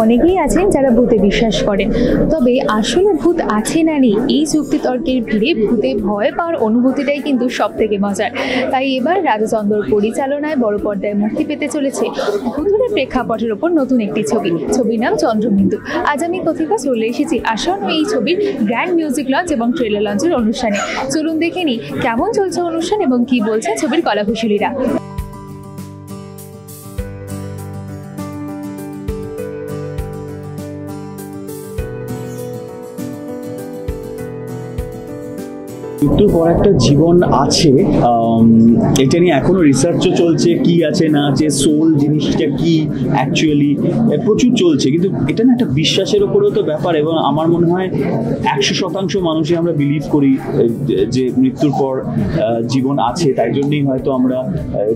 অনেকেই আছেন যারা ভূতে বিশ্বাস করেন, তবে আসলে ভূত আছে না নেই এই যুক্তিতর্কের ভিড়ে ভূতে ভয় পাওয়ার অনুভূতিটাই কিন্তু সব থেকে মজার। তাই এবার রাজা চন্দর পরিচালনায় বড় পর্দায় মুক্তি পেতে চলেছে ভূতুড়ে প্রেক্ষাপটের ওপর নতুন একটি ছবির নাম চন্দ্রবিন্দু। আজ আমি কথিকা চলে এসেছি আসন্ন এই ছবির গ্র্যান্ড মিউজিক লঞ্চ এবং ট্রেলার লঞ্চের অনুষ্ঠানে। চলুন দেখে নিই কেমন চলছে অনুষ্ঠান এবং কি বলছে ছবির কলাকুশলীরা। মৃত্যুর পর একটা জীবন আছে, এটা নিয়ে এখনো রিসার্চও চলছে, কি আছে না আছে, সোল জিনিসটা কি অ্যাকচুয়ালি প্রচুর চলছে। কিন্তু এটা না একটা বিশ্বাসের ওপরেও তো ব্যাপার, এবং আমার মনে হয় 100% মানুষই আমরা বিলিভ করি যে মৃত্যুর পর জীবন আছে। তাই জন্যই হয়তো আমরা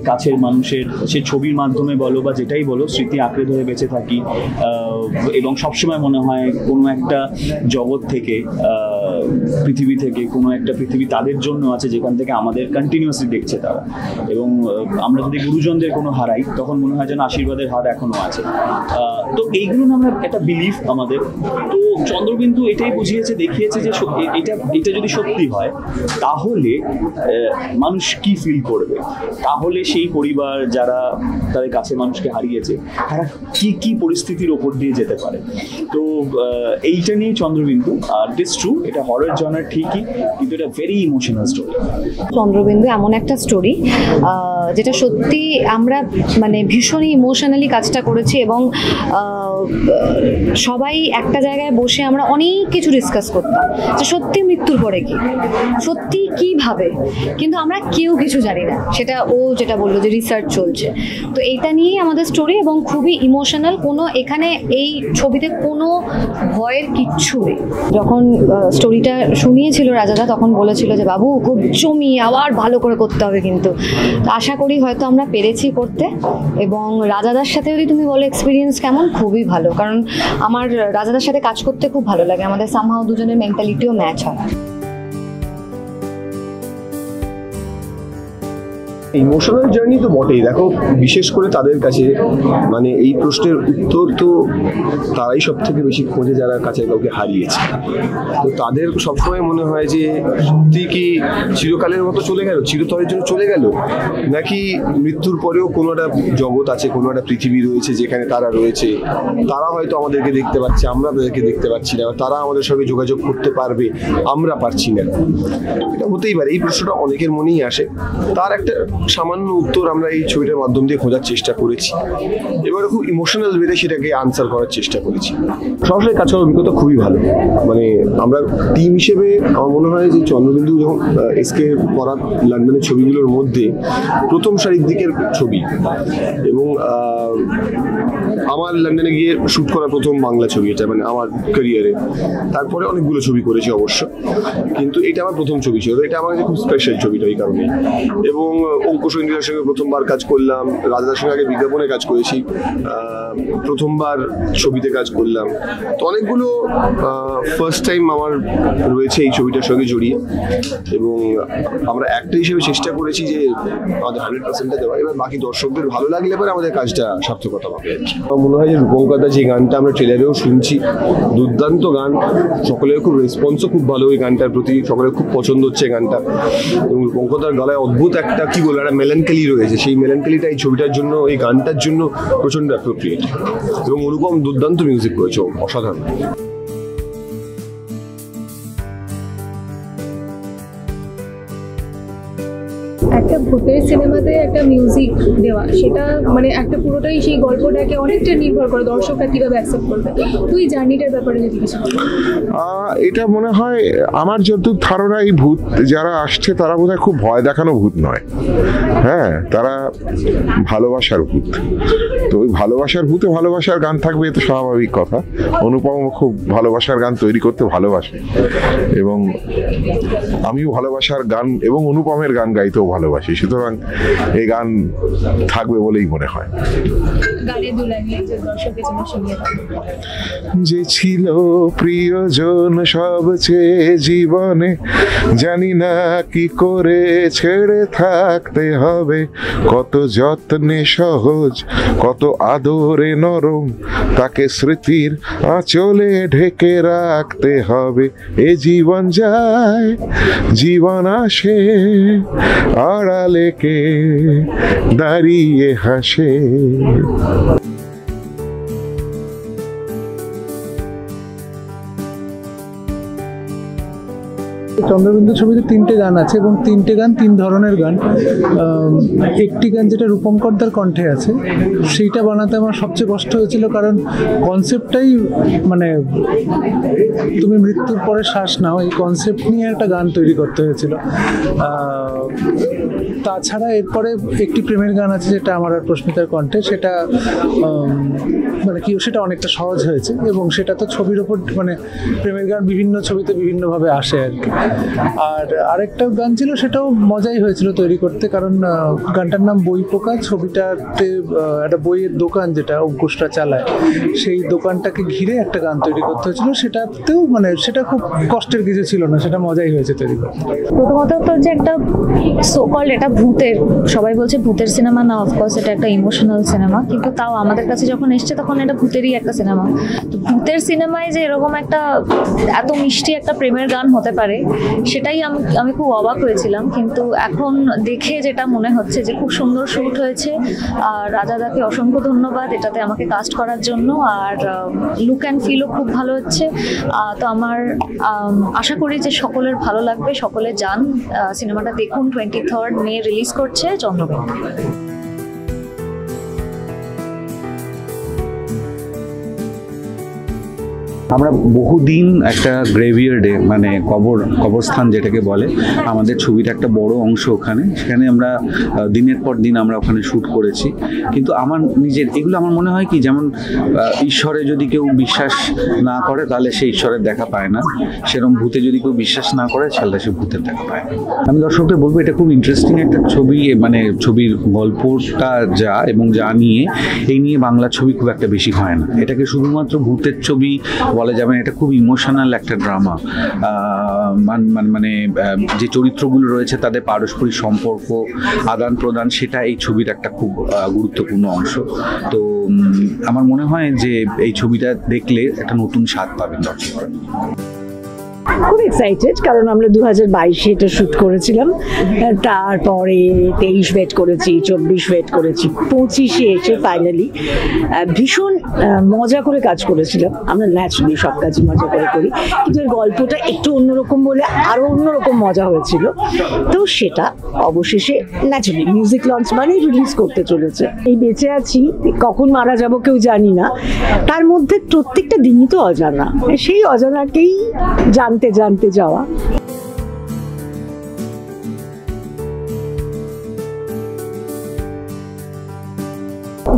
কাছের মানুষের সে ছবির মাধ্যমে বলো বা যেটাই বলো স্মৃতি আঁকড়ে ধরে বেঁচে থাকি, এবং সবসময় মনে হয় কোনো একটা জগৎ থেকে, পৃথিবী থেকে কোনো একটা পৃথিবী তাদের জন্য আছে যেখান থেকে আমাদের কন্টিনিউয়াসলি দেখছে তারা। এবং আমরা যদি গুরুজনদের কোনো হারাই তখন মনে হয় যেন আশীর্বাদের হাত এখনো আছে। তো এইগুলো আমরা একটা বিলিভ আমাদের। তো চন্দ্রবিন্দু এটাই বুঝিয়েছে, দেখিয়েছে যে এটা যদি সত্যি হয় তাহলে মানুষ কি ফিল করবে, তাহলে সেই পরিবার যারা তাদের কাছে মানুষকে হারিয়েছে তারা কি পরিস্থিতির ওপর দিয়ে যেতে পারে। তো এইটা নিয়ে চন্দ্রবিন্দু। আর ইট ইজ ট্রু, এটা হরর জনার ঠিকই, কিন্তু এটা ভেরি ইমোশনাল স্টোরি। চন্দ্রবিন্দু এমন একটা স্টোরি যেটা সত্যি আমরা মানে ভীষণই ইমোশনালি কাজটা করেছি, এবং সবাই একটা জায়গায় বসে আমরা অনেক কিছু ডিসকাস করতাম যে সত্যি মৃত্যুর পরে কি, সত্যি কিভাবে, কিন্তু আমরা কেউ কিছু জানি না। সেটা ও যেটা বললো যে রিসার্চ চলছে, তো এইটা নিয়েই আমাদের স্টোরি, এবং খুবই ইমোশনাল। কোনো এখানে এই ছবিতে কোনো ভয়ের কিচ্ছু নেই। যখন স্টোরিটা শুনিয়েছিল রাজাদা তখন বলেছিল যে বাবু খুব জমিয়ে আবার ভালো করে করতে হবে, কিন্তু আশা করি হয়তো আমরা পেরেছি করতে। এবং রাজাদার সাথে যদি তুমি বলো এক্সপিরিয়েন্স কেমন, খুবই ভালো, কারণ আমার রাজাদার সাথে কাজ করতে খুব ভালো লাগে। আমাদের সামহাও দুজনের মেন্টালিটিও ম্যাচ হয়। ইমোশনাল জার্নি তো বটেই। দেখো, বিশেষ করে তাদের কাছে মানে এই প্রশ্নের উত্তর তো তারাই সব থেকে বেশি খোঁজে যারা কাছে কাউকে হারিয়েছে। তো তাদের সবসময় মনে হয় যে সত্যি কি চিরকালের মতো চলে গেল, চিরতরের জন্য চলে গেল, নাকি মৃত্যুর পরেও কোনো একটা জগৎ আছে, কোনো একটা পৃথিবী রয়েছে যেখানে তারা রয়েছে, তারা হয়তো আমাদেরকে দেখতে পাচ্ছে, আমরা তাদেরকে দেখতে পাচ্ছি না, তারা আমাদের সঙ্গে যোগাযোগ করতে পারবে, আমরা পারছি না। এটা হতেই পারে, এই প্রশ্নটা অনেকের মনেই আসে। তার একটা সামান্য উত্তর আমরা এই ছবিটার মাধ্যম দিয়ে খোঁজার চেষ্টা করেছি, এবারে খুব ইমোশনাল ওয়েতে সেটাকে আনসার করার চেষ্টা করেছি। সরাসরি কাজ করার অভিজ্ঞতা খুবই ভালো। মানে আমরা টিম হিসেবে আমার মনে হয় যে চন্দ্রবিন্দু যখন এসকে করা লন্ডনের ছবিগুলোর মধ্যে প্রথম সারির দিকের ছবি, এবং আমার লন্ডনে গিয়ে শ্যুট করা প্রথম বাংলা ছবি এটা, মানে আমার ক্যারিয়ারে। তারপরে অনেকগুলো ছবি করেছি অবশ্য, কিন্তু এটা আমার প্রথম ছবি ছিল। এটা আমার কাছে খুব স্পেশাল ছবিটা এই কারণে। এবং অঙ্কুশ ইন্দিরার সঙ্গে প্রথমবার কাজ করলাম, রাজাদার সঙ্গে আগে বিজ্ঞাপনে কাজ করেছি, প্রথমবার ছবিতে কাজ করলাম। তো অনেকগুলো ফার্স্ট টাইম আমার রয়েছে এই ছবিটার সঙ্গে জড়িয়ে, এবং আমরা একটা হিসেবে চেষ্টা করেছি যে আমাদের 100%টা দেওয়া। এবার বাকি দর্শকদের ভালো লাগলে এবার আমাদের কাজটা সার্থকতা পাবে আর কি। আমার মনে হয় যে রূপঙ্করদা যে গানটা আমরা ট্রেলারেও শুনছি, দুর্দান্ত গান, সকলের খুব রেসপন্সও খুব ভালো এই গানটার প্রতি, সকলের খুব পছন্দ হচ্ছে গানটা। এবং রূপঙ্করদার গলায় অদ্ভুত একটা কি বলবো একটা মেলানকালি রয়েছে, সেই মেলানকালিটা এই ছবিটার জন্য, এই গানটার জন্য প্রচন্ড অ্যাপ্রোপ্রিয়েট। এবং অনুপম দুর্দান্ত মিউজিক করেছে, অসাধারণ। একটা ভূতের সিনেমাতে একটা মিউজিক দেওয়া, সেটা মানে একটা পুরোটাই সেই গল্পটাকে অনেকটা নির্ভর করে দর্শকরা কিভাবে অ্যাকসেপ্ট করবে। তুই জার্নিটার ব্যাপারে যদি কিছু এটা মনে হয় আমার যতদূর ধারণা, এই ভূত যারা আসছে তারা বোধহয় খুব ভয় দেখানো ভূত নয়, হ্যাঁ, তারা ভালোবাসার ভূত। তো ওই ভালোবাসার ভূতে ভালোবাসার গান থাকবে, এ তো স্বাভাবিক কথা। অনুপম খুব ভালোবাসার গান তৈরি করতে ভালোবাসে, এবং আমিও ভালোবাসার গান এবং অনুপমের গান গাইতেও ভালোবাসি। ভালোবাসি, সুতরাং এই গান থাকবে বলেই মনে হয়। গানে দু লাইন একজন দর্শকের জন্য শুনিয়ে দাও। যে ছিল প্রিয়জন সবচেয়ে জীবনে, জানি না কি করে ছেড়ে থাকতে হবে, কত যত্নে সহজ কত আদরে নরম, তাকে স্মৃতির আঁচলে ঢেকে রাখতে হবে। এ জীবন যায় জীবন আসে, আড়ালে কে দাঁড়িয়ে হাসে। চন্দ্রবিন্দু ছবিতে 3টে গান আছে এবং 3টে গান 3 ধরনের গান। একটি গান যেটা রূপঙ্করদার কণ্ঠে আছে সেইটা বানাতে আমার সবচেয়ে কষ্ট হয়েছিল, কারণ কনসেপ্টটাই মানে তুমি মৃত্যুর পরে শ্বাস নাও, এই কনসেপ্ট নিয়ে একটা গান তৈরি করতে হয়েছিল। তাছাড়া এরপরে একটি প্রেমের গান আছে যেটা আমার আর প্রস্মিতার কণ্ঠে, সেটা মানে কি সেটা অনেকটা সহজ হয়েছে এবং সেটা তো ছবির ওপর মানে প্রেমের গান বিভিন্ন ছবিতে বিভিন্নভাবে আসে আর কি। আর আরেকটা গান ছিল সেটাও মজাই হয়েছিল তৈরি করতে, কারণ গানটার নাম বই পোকা। ছবিটাতে একটা বইয়ের দোকান যেটা অঙ্কুশরা চালায়, সেই দোকানটাকে ঘিরে একটা গান তৈরি করতে হয়েছিল। সেটাতেও মানে সেটা খুব কষ্টের কিছু ছিল না, সেটা মজাই হয়েছে তৈরি করতে। প্রথমত তো যে একটা সোকল এটা ভূতের, সবাই বলছে ভূতের সিনেমা না, অফকোর্স এটা একটা ইমোশনাল সিনেমা, কিন্তু তাও আমাদের কাছে যখন এসছে তখন এটা ভূতেরই একটা সিনেমা। তো ভূতের সিনেমায় যে এরকম একটা এত মিষ্টি একটা প্রেমের গান হতে পারে সেটাই আমি খুব অবাক হয়েছিলাম। কিন্তু এখন দেখে যেটা মনে হচ্ছে যে খুব সুন্দর শ্যুট হয়েছে। আর রাজাদাকে অসংখ্য ধন্যবাদ এটাতে আমাকে কাস্ট করার জন্য। আর লুক অ্যান্ড ফিলও খুব ভালো হচ্ছে। তো আমার আশা করি যে সকলের ভালো লাগবে, সকলে যান সিনেমাটা দেখুন। 23 মে রিলিজ করছে চন্দ্রবিন্দু। আমরা বহুদিন একটা গ্রেভিয়ার্ডে মানে কবরস্থান যেটাকে বলে, আমাদের ছবির একটা বড় অংশ ওখানে, সেখানে আমরা দিনের পর দিন আমরা ওখানে শ্যুট করেছি। কিন্তু আমার নিজের এগুলো আমার মনে হয় কি, যেমন ঈশ্বরে যদি কেউ বিশ্বাস না করে তাহলে সে ঈশ্বরের দেখা পায় না, সেরকম ভূতে যদি কেউ বিশ্বাস না করে তাহলে সে ভূতের দেখা পায় না। আমি দর্শকদের বলবো এটা খুব ইন্টারেস্টিং একটা ছবি, মানে ছবির গল্পটা যা এবং যা নিয়ে এই নিয়ে বাংলা ছবি খুব একটা বেশি হয় না। এটাকে শুধুমাত্র ভূতের ছবি বলা যাবে না, এটা খুব ইমোশনাল একটা ড্রামা। মানে যে চরিত্রগুলো রয়েছে তাদের পারস্পরিক সম্পর্ক আদান প্রদান, সেটা এই ছবির একটা খুব গুরুত্বপূর্ণ অংশ। তো আমার মনে হয় যে এই ছবিটা দেখলে একটা নতুন স্বাদ পাবেন দর্শকরা। খুব এক্সাইটেড, কারণ আমরা 2022-এ এটা শ্যুট করেছিলাম, তারপরে 23 ওয়েট করেছি, 24 ওয়েট করেছি, 25-এ এসে ফাইনালি ভীষণ মজা করে কাজ করেছিলাম। আমরা ন্যাচারালি সব কাজই মজা করে করি, কিন্তু এর গল্পটা একটু অন্যরকম বলে আরও অন্যরকম মজা হয়েছিল। তো সেটা অবশেষে ন্যাচারালি মিউজিক লঞ্চ মানে রিলিজ করতে চলেছে। এই বেঁচে আছি, কখন মারা যাব কেউ জানি না, তার মধ্যে প্রত্যেকটা দিনই তো অজানা, সেই অজানাকেই জানতে জানতে যাওয়া।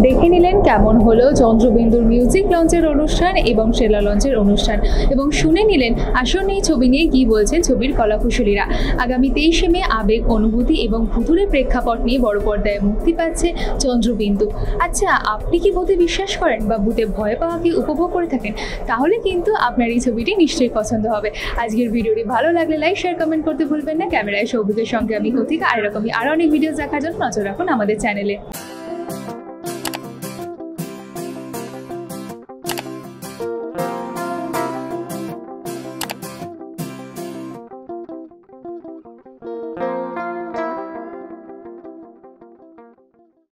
দেখে নিলেন কেমন হলো চন্দ্রবিন্দুর মিউজিক লঞ্চের অনুষ্ঠান এবং শেলা লঞ্চের অনুষ্ঠান, এবং শুনে নিলেন আসুন এই ছবি নিয়ে কি বলছেন ছবির কলাকুশলীরা। আগামী 23 মে আবেগ, অনুভূতি এবং ভুতুড়ে প্রেক্ষাপট নিয়ে বড় পর্দায় মুক্তি পাচ্ছে চন্দ্রবিন্দু। আচ্ছা, আপনি কি ভূতে বিশ্বাস করেন বা ভূতে ভয় পাওয়াকে উপভোগ করে থাকেন? তাহলে কিন্তু আপনার এই ছবিটি নিশ্চয়ই পছন্দ হবে। আজকের ভিডিওটি ভালো লাগলে লাইক, শেয়ার, কমেন্ট করতে ভুলবেন না। ক্যামেরায় সৌভিকের সঙ্গে আমি কথিকা। আর এরকমই আরও অনেক ভিডিও দেখার জন্য নজর রাখুন আমাদের চ্যানেলে।